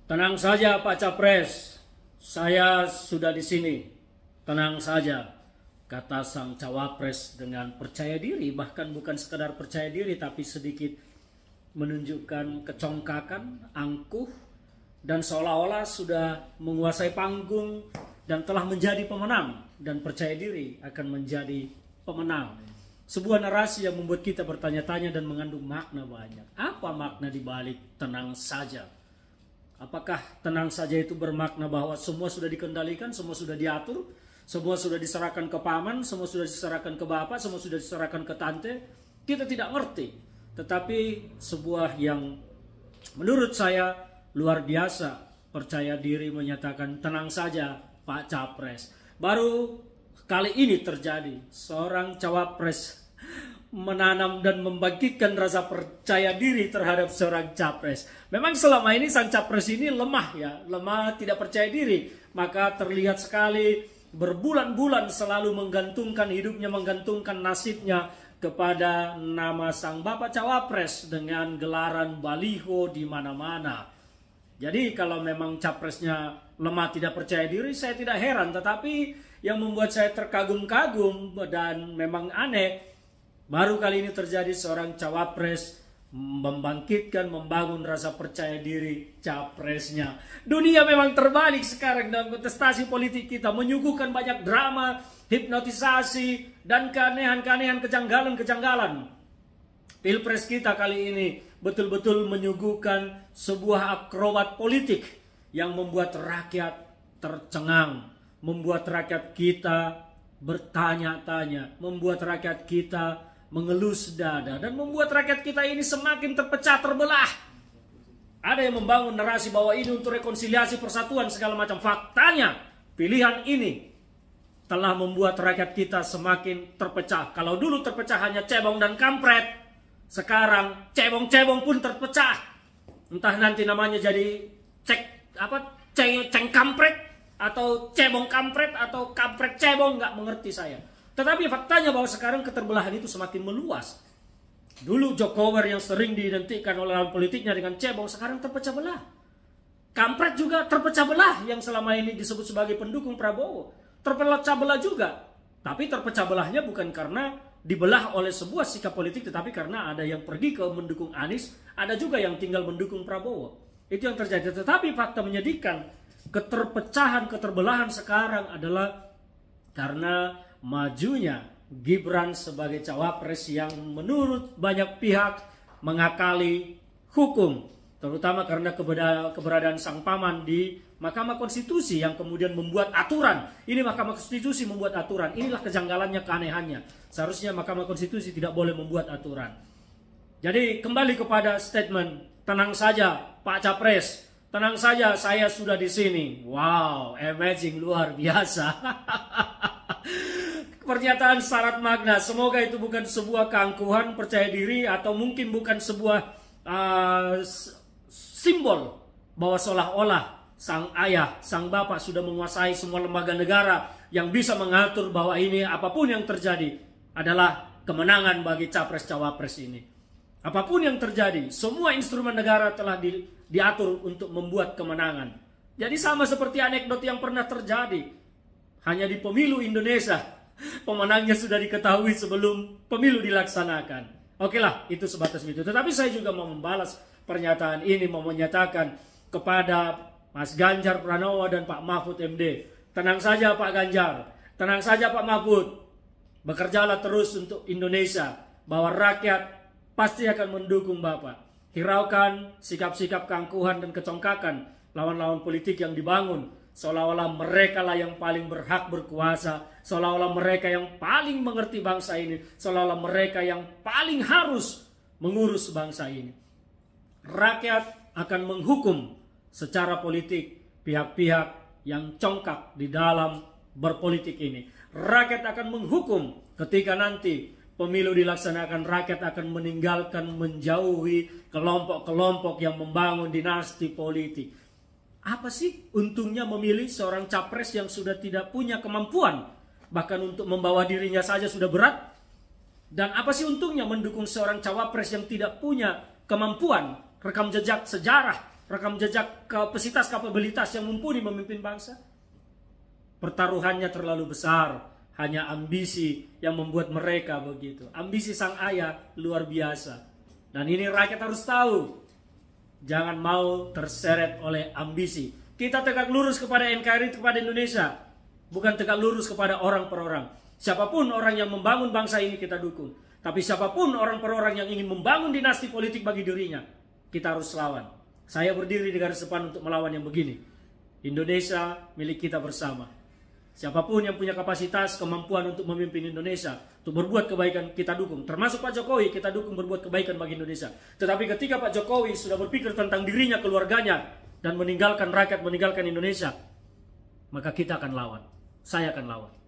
Tenang saja Pak Capres, saya sudah di sini. Tenang saja, kata sang cawapres dengan percaya diri, bahkan bukan sekedar percaya diri tapi sedikit menunjukkan kecongkakan, angkuh, dan seolah-olah sudah menguasai panggung dan telah menjadi pemenang dan percaya diri akan menjadi pemenang. Sebuah narasi yang membuat kita bertanya-tanya dan mengandung makna banyak. Apa makna di balik tenang saja? Apakah tenang saja itu bermakna bahwa semua sudah dikendalikan, semua sudah diatur, semua sudah diserahkan ke paman, semua sudah diserahkan ke bapak, semua sudah diserahkan ke tante? Kita tidak ngerti. Tetapi sebuah yang menurut saya luar biasa, percaya diri menyatakan tenang saja Pak Capres. Baru kali ini terjadi seorang cawapres menanam dan membangkitkan rasa percaya diri terhadap seorang capres. Memang selama ini sang capres ini lemah ya, lemah, tidak percaya diri. Maka terlihat sekali berbulan-bulan selalu menggantungkan hidupnya, menggantungkan nasibnya kepada nama sang bapak cawapres dengan gelaran baliho di mana-mana. Jadi kalau memang capresnya lemah, tidak percaya diri, saya tidak heran. Tetapi yang membuat saya terkagum-kagum dan memang aneh, baru kali ini terjadi seorang cawapres membangkitkan, membangun rasa percaya diri capresnya. Dunia memang terbalik sekarang dalam kontestasi politik kita, menyuguhkan banyak drama, hipnotisasi, dan keanehan-keanehan, kejanggalan-kejanggalan. Pilpres kita kali ini betul-betul menyuguhkan sebuah akrobat politik yang membuat rakyat tercengang, membuat rakyat kita bertanya-tanya, membuat rakyat kita mengelus dada, dan membuat rakyat kita ini semakin terpecah, terbelah. Ada yang membangun narasi bahwa ini untuk rekonsiliasi, persatuan, segala macam. Faktanya, pilihan ini telah membuat rakyat kita semakin terpecah. Kalau dulu terpecah hanya cebong dan kampret, sekarang cebong-cebong pun terpecah. Entah nanti namanya jadi ceng kampret, atau cebong kampret, atau kampret cebong, nggak mengerti saya. Tetapi faktanya bahwa sekarang keterbelahan itu semakin meluas. Dulu Jokowi yang sering diidentikan oleh lawan politiknya dengan cebong, sekarang terpecah belah. Kampret juga terpecah belah, yang selama ini disebut sebagai pendukung Prabowo. Terpecah belah juga. Tapi terpecah belahnya bukan karena dibelah oleh sebuah sikap politik, tetapi karena ada yang pergi ke mendukung Anies, ada juga yang tinggal mendukung Prabowo. Itu yang terjadi. Tetapi fakta menyedihkan, keterpecahan, keterbelahan sekarang adalah karena majunya Gibran sebagai cawapres yang menurut banyak pihak mengakali hukum, terutama karena keberadaan sang paman di Mahkamah Konstitusi yang kemudian membuat aturan. Ini Mahkamah Konstitusi membuat aturan. Inilah kejanggalannya, keanehannya. Seharusnya Mahkamah Konstitusi tidak boleh membuat aturan. Jadi kembali kepada statement, tenang saja Pak Capres, tenang saja saya sudah di sini. Wow, amazing, luar biasa. Pernyataan syarat makna. Semoga itu bukan sebuah keangkuhan, percaya diri, atau mungkin bukan sebuah simbol bahwa seolah-olah sang ayah, sang bapak sudah menguasai semua lembaga negara yang bisa mengatur bahwa ini apapun yang terjadi adalah kemenangan bagi capres-cawapres ini. Apapun yang terjadi, semua instrumen negara telah diatur untuk membuat kemenangan. Jadi sama seperti anekdot yang pernah terjadi. Hanya di pemilu Indonesia, pemenangnya sudah diketahui sebelum pemilu dilaksanakan. Oke lah, itu sebatas itu. Tetapi saya juga mau membalas pernyataan ini, mau menyatakan kepada Mas Ganjar Pranowo dan Pak Mahfud MD. Tenang saja Pak Ganjar, tenang saja Pak Mahfud. Bekerjalah terus untuk Indonesia, bahwa rakyat pasti akan mendukung Bapak. Hiraukan sikap-sikap keangkuhan dan kecongkakan lawan-lawan politik yang dibangun, seolah-olah mereka lah yang paling berhak berkuasa, seolah-olah mereka yang paling mengerti bangsa ini, seolah-olah mereka yang paling harus mengurus bangsa ini. Rakyat akan menghukum secara politik pihak-pihak yang congkak di dalam berpolitik ini. Rakyat akan menghukum ketika nanti pemilu dilaksanakan. Rakyat akan meninggalkan, menjauhi kelompok-kelompok yang membangun dinasti politik. Apa sih untungnya memilih seorang capres yang sudah tidak punya kemampuan, bahkan untuk membawa dirinya saja sudah berat? Dan apa sih untungnya mendukung seorang cawapres yang tidak punya kemampuan, rekam jejak sejarah, rekam jejak kapasitas yang mumpuni memimpin bangsa. Pertaruhannya terlalu besar, hanya ambisi yang membuat mereka begitu. Ambisi sang ayah luar biasa. Dan ini rakyat harus tahu. Jangan mau terseret oleh ambisi. Kita tegak lurus kepada NKRI, kepada Indonesia. Bukan tegak lurus kepada orang per orang. Siapapun orang yang membangun bangsa ini kita dukung. Tapi siapapun orang per orang yang ingin membangun dinasti politik bagi dirinya, kita harus lawan. Saya berdiri di garis depan untuk melawan yang begini. Indonesia milik kita bersama. Siapapun yang punya kapasitas, kemampuan untuk memimpin Indonesia, untuk berbuat kebaikan, kita dukung. Termasuk Pak Jokowi, kita dukung berbuat kebaikan bagi Indonesia. Tetapi ketika Pak Jokowi sudah berpikir tentang dirinya, keluarganya, dan meninggalkan rakyat, meninggalkan Indonesia, maka kita akan lawan. Saya akan lawan.